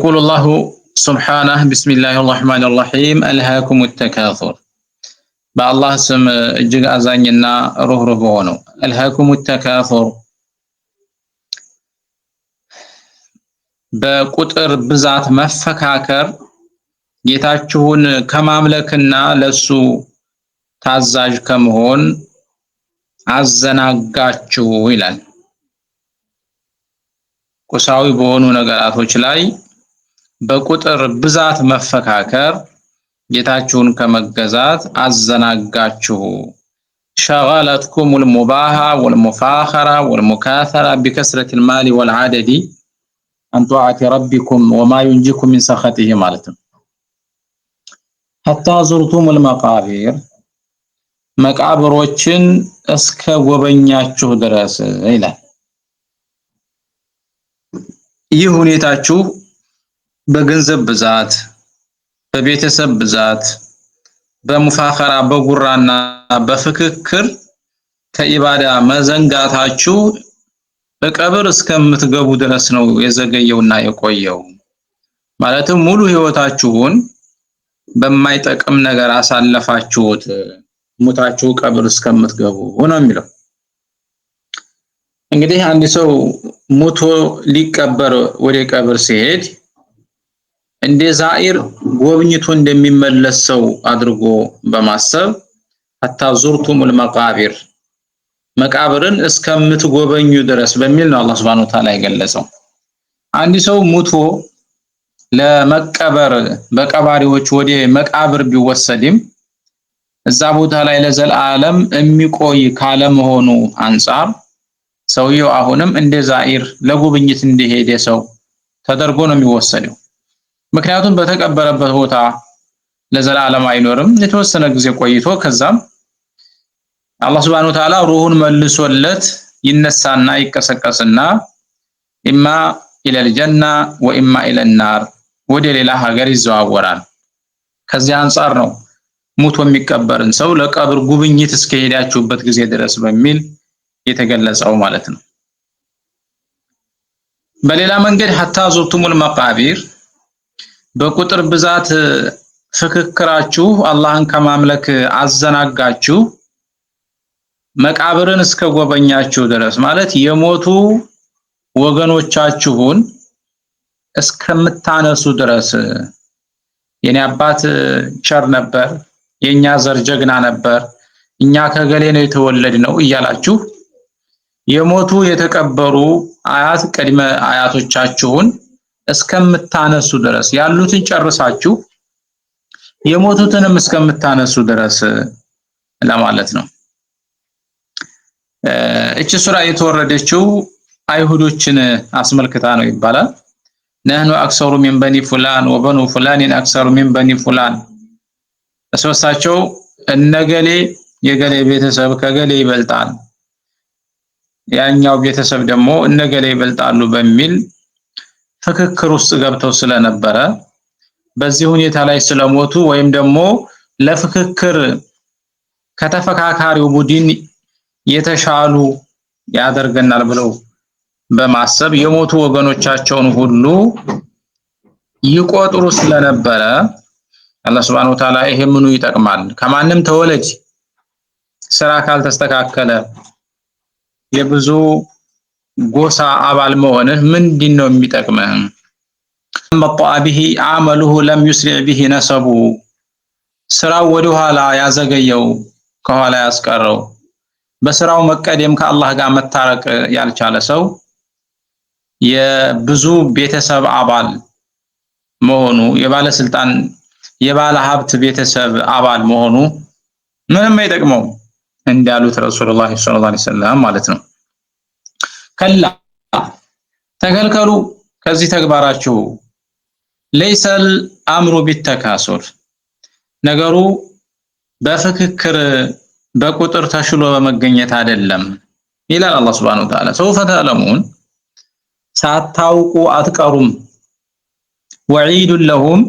يقول الله سبحانه بسم الله الرحمن الرحيم ألهاكم التكاثر بالله سم እጅግ አዛኝና ሩህሩህ ሆነው ألهاكم التكاثر በቁጥር ብዛት መፈካከር ጌታችሁን ከማምለክና ለሱ ታዛዥ ከመሆን አዘናጋችሁ ይላል። ቁሳዊ በሆኑ ነገራቶች ላይ በቁጥር ብዛት መፈካከር ጌታችሁን ከመገዛት አዘናጋችሁ። شغلتكم المباحة والمفاخرة والمكاثرة بكثرة المال والعدد عن طاعة ربكم وما ينجيكم من سخطه مالتهم حتى زرتم المقابر መቃብሮችን እስከ ጎበኛችሁ ድረስ ይላል። ይህ ሁኔታችሁ በገንዘብ ብዛት፣ በቤተሰብ ብዛት፣ በሙፋኸራ በጉራና በፍክክር ከኢባዳ መዘንጋታችሁ በቀብር እስከምትገቡ ድረስ ነው የዘገየውና የቆየው። ማለትም ሙሉ ህይወታችሁን በማይጠቅም ነገር አሳለፋችሁት ሙታችሁ ቀብር እስከምትገቡ ነው የሚለው። እንግዲህ አንድ ሰው ሙቶ ሊቀበር ወደ ቀብር ሲሄድ እንደ ዛኢር ጎብኝቶ እንደሚመለስ ሰው አድርጎ በማሰብ حتى زرتم المقابر መቃብርን እስከምትጎበኙ ድረስ በሚል ነው አላህ Subhanahu Wa Ta'ala የገለጸው። አንድ ሰው ሙቶ ለመቀበር በቀባሪዎች ወደ መቃብር ቢወሰድም እዛ ቦታ ላይ ለዘላለም የሚቆይ ካለ መሆኑ አንፃር ሰውየው አሁንም እንደ ዛኢር ለጉብኝት እንደሄደ ሰው ተደርጎ ነው የሚወሰደው። ምክንያቱም በተቀበረበት ቦታ ለዘላለም አይኖርም። የተወሰነ ጊዜ ቆይቶ ከዛም አላህ Subhanahu Wa Ta'ala ሩሁን መልሶለት ይነሳና ይቀሰቀስና ኢማ ኢለል ጀና ወኢማ ኢለን ናር ወደ ሌላ ሀገር ይዘዋወራል። ከዚህ አንፃር ነው ሙቶ የሚቀበርን ሰው ለቀብር ጉብኝት እስከሄዳችሁበት ጊዜ ድረስ በሚል የተገለጸው ማለት ነው። በሌላ መንገድ حتى زرتم المقابر በቁጥር ብዛት ፍክክራችሁ አላህን ከማምለክ አዘናጋችሁ መቃብርን እስከ ጎበኛችሁ ድረስ ማለት የሞቱ ወገኖቻችሁን እስከምታነሱ ድረስ የኔ አባት ቸር ነበር፣ የኛ ዘር ጀግና ነበር፣ እኛ ከገሌ ነው የተወለድነው እያላችሁ የሞቱ የተቀበሩ አያት ቅድመ አያቶቻችሁን እስከምታነሱ ድረስ ያሉትን ጨርሳችሁ የሞቱትንም እስከምታነሱ ድረስ ለማለት ነው። እቺ ሱራ የተወረደችው አይሁዶችን አስመልክታ ነው ይባላል። ነህኑ አክሰሩ ሚን በኒ ፉላን ወበኑ ፉላኒን አክሰሩ ሚን በኒ ፉላን እሰሳቸው እነገሌ የገሌ ቤተሰብ ከገሌ ይበልጣል፣ ያኛው ቤተሰብ ደግሞ እነገሌ ይበልጣሉ በሚል ፍክክር ውስጥ ገብተው ስለነበረ በዚህ ሁኔታ ላይ ስለሞቱ ወይም ደግሞ ለፍክክር ከተፈካካሪው ቡድን የተሻሉ ያደርገናል ብለው በማሰብ የሞቱ ወገኖቻቸውን ሁሉ ይቆጥሩ ስለነበረ አላህ Subhanahu Wa Ta'ala ይሄ ምኑ ይጠቅማል? ከማንም ተወለድ ስራ ካልተስተካከለ የብዙ ጎሳ አባል መሆንህ ምንድነው የሚጠቅመህ? መጣቢሂ አመሉሁ ለም ይስሪ' ቢሂ ነሰቡ ስራው ወደ ኋላ ያዘገየው ከኋላ ያስቀረው በስራው መቀደም ከአላህ ጋር መታረቅ ያልቻለ ሰው የብዙ ቤተሰብ አባል መሆኑ የባለስልጣን የባለ ሀብት ቤተሰብ አባል መሆኑ ምንም አይጠቅመው እንዳሉት ረሱላህ ሰለላሁ ዐለይሂ ወሰለም ማለት ነው። ከላ ተከልከሉ ከዚህ ተግባራችሁ ለይሰል አምሩ ቢተካሱር ነገሩ በፍክክር በቁጥር ተሽሎ በመገኘት አይደለም ይላል አላህ Subhanahu Wa Ta'ala። ሰውፈ ተዕለሙን ሳታውቁ አትቀሩም። ወዒድ ለሁም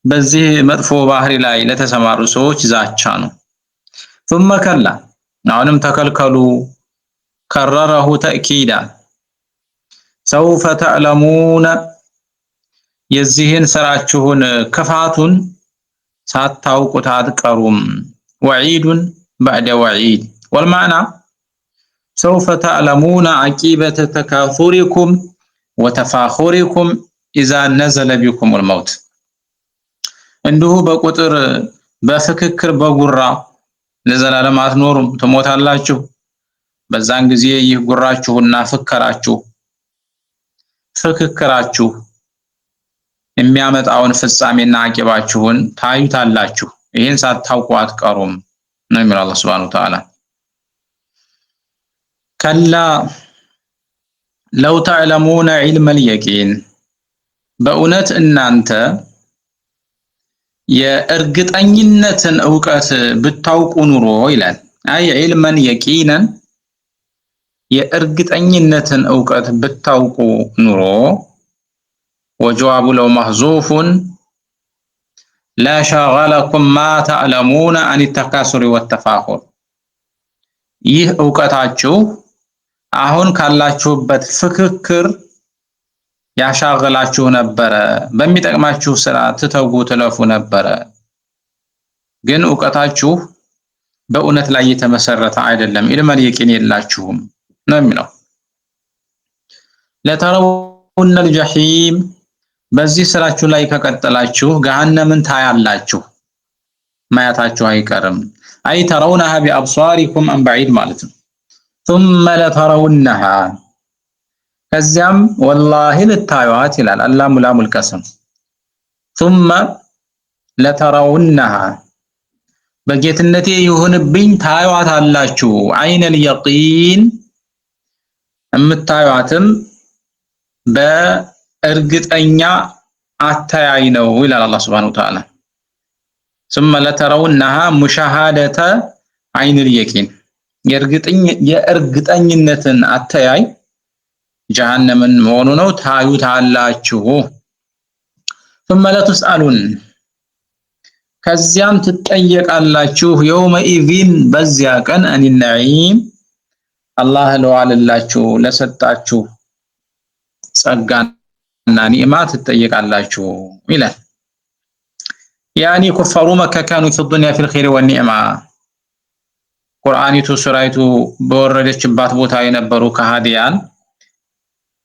በዚህ መጥፎ ባህሪ ላይ ለተሰማሩ ሰዎች ዛቻ ነው። ثم ከላ አሁንም ተከልከሉ ከረረሁ ተእኪዳ ሰውፈ ተዕለሙን የዚህን ስራችሁን ክፋቱን ሳታውቁት አትቀሩም። ወዒዱን ባዕደ ወዒድ ወልማዕና ሰውፈ ተዕለሙነ ዓቂበተ ተካሱሪኩም ወተፋኹሪኩም ኢዛ ነዘለ ቢኩሙል መውት። እንዲሁ በቁጥር በፍክክር በጉራ ለዘላለም አትኖሩም፣ ትሞታላችሁ። በዛን ጊዜ ይህ ጉራችሁና ፍክክራችሁ የሚያመጣውን ፍጻሜና አቂባችሁን ታዩታላችሁ። ይህን ሳታውቁ አትቀሩም ነው የሚለው አላህ ሱብሓነሁ ወተዓላ። ከላ ለው ተዕለሙነ ዒልመል የቂን፣ በእውነት እናንተ የእርግጠኝነትን እውቀት ብታውቁ ኑሮ ይላል። አይ ዒልመን የቂነን፣ የእርግጠኝነትን እውቀት ብታውቁ ኑሮ። ወጀዋቡ ለው መሕዙፉን ለሸገለኩም ማ ተዕለሙነ አን ተካሱሪ ወተፋኹር። ይህ እውቀታችሁ አሁን ካላችሁበት ፍክክር ያሻገላችሁ ነበረ፣ በሚጠቅማችሁ ስራ ትተጉ ትለፉ ነበረ። ግን እውቀታችሁ በእውነት ላይ የተመሰረተ አይደለም፣ ኢልመል የቂን የላችሁም ነው የሚለው። ለተረውነል ጀሒም፣ በዚህ ስራችሁ ላይ ከቀጠላችሁ ገሃነምን ታያላችሁ፣ ማየታችሁ አይቀርም። አይ ተረውነሃ ቢአብሷሪኩም አን በዒድ ማለት ነው። ثم لترونها፣ ከዚያም ወላሂ ልታዩዋት ይላል። አላሙ ላሙል ቀሰም። ثم لترونها፣ በጌትነቴ ይሁንብኝ ታዩዋታላችሁ። ዐይነል የቂን፣ የምታዩዋትም በእርግጠኛ አተያይ ነው ይላል አላህ ሱብሓነሁ ወተዓላ። ثم لترونها ሙሻሃደተ ዐይነል የቂን፣ የእርግጠኝነትን አተያይ ጀሃነምን መሆኑ ነው። ታዩታላችሁ። ثم لتسألن፣ ከዚያም ትጠየቃላችሁ። የውመኢዚን፣ በዚያ ቀን አኒ ነዒም፣ አላህ ለዋለላችሁ ለሰጣችሁ ጸጋና ኒዕማ ትጠየቃላችሁ ይላል። ያኒ ኩፋሩ መካ ካኑ ፊ ዱንያ ፊል ኸይር ወኒዕማ፣ ቁርአኒቱ ሱራይቱ በወረደችባት ቦታ የነበሩ ከሃዲያን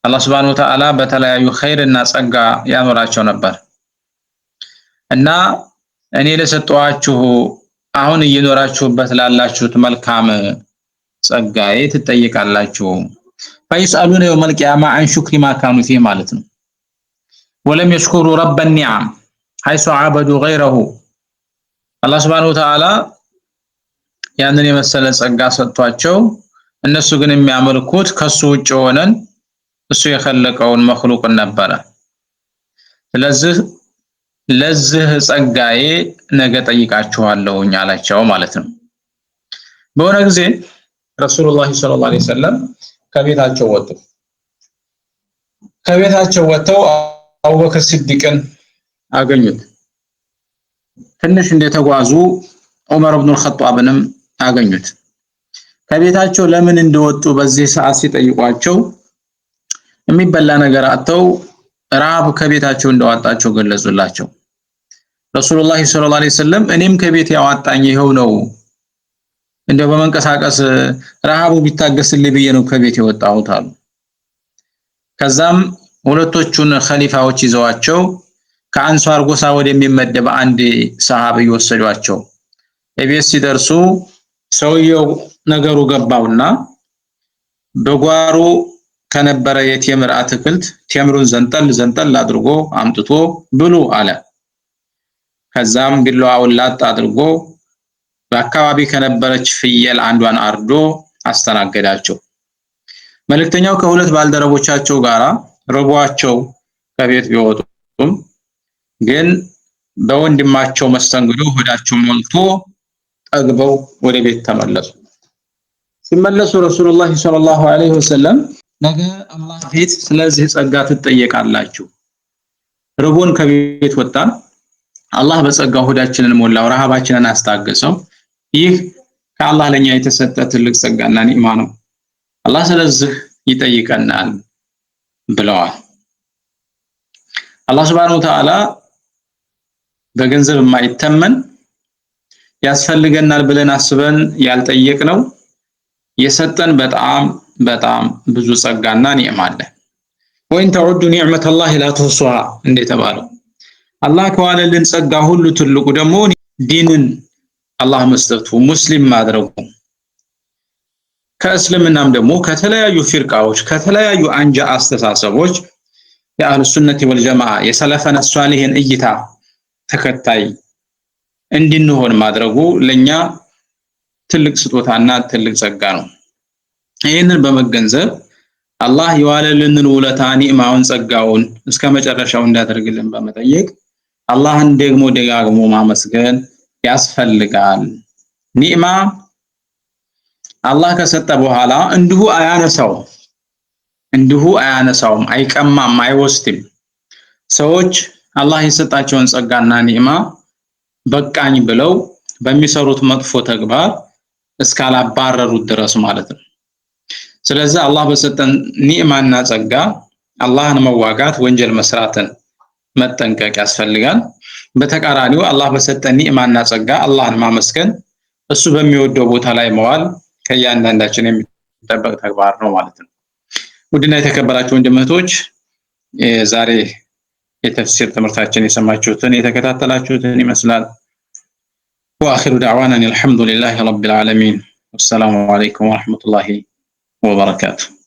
አላህ ሱብሓነሁ ወተዓላ በተለያዩ ኸይርና ጸጋ ያኖራቸው ነበር እና እኔ ለሰጠኋችሁ አሁን እየኖራችሁበት ላላችሁት መልካም ጸጋዬ ትጠይቃላችሁ። ፈይስአሉነ የውመል ቂያማ አን ሹክሪ ማ ካኑ ፊህ ማለት ነው። ወለም የሽኩሩ ረበ ኒዓም ሐይሱ ዓበዱ ገይረሁ፣ አላህ ሱብሓነሁ ወተዓላ ያንን የመሰለ ጸጋ ሰጥቷቸው እነሱ ግን የሚያመልኩት ከሱ ውጭ ሆነን እሱ የኸለቀውን መኽሉቅን ነበረ። ስለዚህ ለዚህ ጸጋዬ ነገ ጠይቃችኋለሁኝ አላቸው ማለት ነው። በሆነ ጊዜ ረሱሉላህ ሰለላሁ ዐለይሂ ወሰለም ከቤታቸው ወጥተው አቡበክር ሲዲቅን አገኙት። ትንሽ እንደተጓዙ ዑመር ኢብኑ አልኸጧብንም አገኙት። ከቤታቸው ለምን እንደወጡ በዚህ ሰዓት ሲጠይቋቸው የሚበላ ነገር አጥተው ረሃብ ከቤታቸው እንደዋጣቸው ገለጹላቸው። ረሱሉላህ ሰለላሁ ዐለይሂ ወሰለም እኔም ከቤት ያዋጣኝ ይሄው ነው፣ እንደው በመንቀሳቀስ ረሃቡ ቢታገስልኝ ብዬ ነው ከቤት የወጣሁት አሉ። ከዛም ሁለቶቹን ኸሊፋዎች ይዘዋቸው ከአንሷር ጎሳ ወደሚመደብ አንድ ሰሃቢ ወሰዷቸው። እቤት ሲደርሱ ሰውየው ነገሩ ገባውና በጓሮ ከነበረ የቴምር አትክልት ቴምሩን ዘንጠል አድርጎ አምጥቶ ብሉ አለ። ከዛም ቢላዋውን ላጥ አድርጎ በአካባቢ ከነበረች ፍየል አንዷን አርዶ አስተናገዳቸው። መልእክተኛው ከሁለት ባልደረቦቻቸው ጋር ረቧቸው ከቤት ቢወጡም ግን በወንድማቸው መስተንግዶ ሆዳቸው ሞልቶ ጠግበው ወደ ቤት ተመለሱ። ሲመለሱ ረሱሉላህ ሰለላሁ ዐለይሂ ወሰለም ነገ አላህ ፊት ስለዚህ ጸጋ ትጠየቃላችሁ፣ ርቦን ከቤት ወጣን፣ አላህ በጸጋው ሆዳችንን ሞላው፣ ረሃባችንን አስታገሰው፣ ይህ ከአላህ ለኛ የተሰጠ ትልቅ ጸጋና ኒዕማ ነው፣ አላህ ስለዚህ ይጠይቀናል ብለዋል። አላህ Subhanahu Wa Ta'ala በገንዘብ የማይተመን ያስፈልገናል ብለን አስበን ያልጠየቅነው የሰጠን በጣም ብዙ ጸጋና ኒዕማ አለ። ወይን ተዑዱ ኒዕመተላሂ ላ ትሕሱሃ እንደተባለው አላህ ከዋለልን ጸጋ ሁሉ ትልቁ ደግሞ ዲንን አላህ መስጠቱ ሙስሊም ማድረጉ ከእስልምናም ደግሞ ከተለያዩ ፊርቃዎች ከተለያዩ አንጃ አስተሳሰቦች የአህሉ ሱነቲ ወልጀማዓ የሰለፈነ ሷሊሂን እይታ ተከታይ እንድንሆን ማድረጉ ለኛ ትልቅ ስጦታና ትልቅ ጸጋ ነው። ይህንን በመገንዘብ አላህ የዋለልንን ውለታ ኒዕማውን ጸጋውን እስከመጨረሻው እንዳደርግልን በመጠየቅ አላህን ደግሞ ደጋግሞ ማመስገን ያስፈልጋል። ኒዕማ አላህ ከሰጠ በኋላ እንዲሁ አያነሳውም፣ አይቀማም፣ አይወስድም። ሰዎች አላህ የሰጣቸውን ጸጋና ኒዕማ በቃኝ ብለው በሚሰሩት መጥፎ ተግባር እስካላባረሩት ድረስ ማለት ነው። ስለዚህ አላህ በሰጠን ኒዕማና ጸጋ አላህን መዋጋት ወንጀል መስራትን መጠንቀቅ ያስፈልጋል። በተቃራኒው አላህ በሰጠን ኒዕማና ጸጋ አላህን ማመስገን እሱ በሚወደው ቦታ ላይ መዋል ከእያንዳንዳችን የሚጠበቅ ተግባር ነው ማለት ነው። ውድና የተከበራችሁ ወንድም እህቶች ዛሬ የተፍሲር ትምህርታችን የሰማችሁትን የተከታተላችሁትን ይመስላል። ወአኺሩ ዳዕዋና አልሐምዱሊላሂ ረቢል ዓለሚን ወሰላሙ ዐለይኩም ወረሕመቱላሂ ወበረካቱሁ።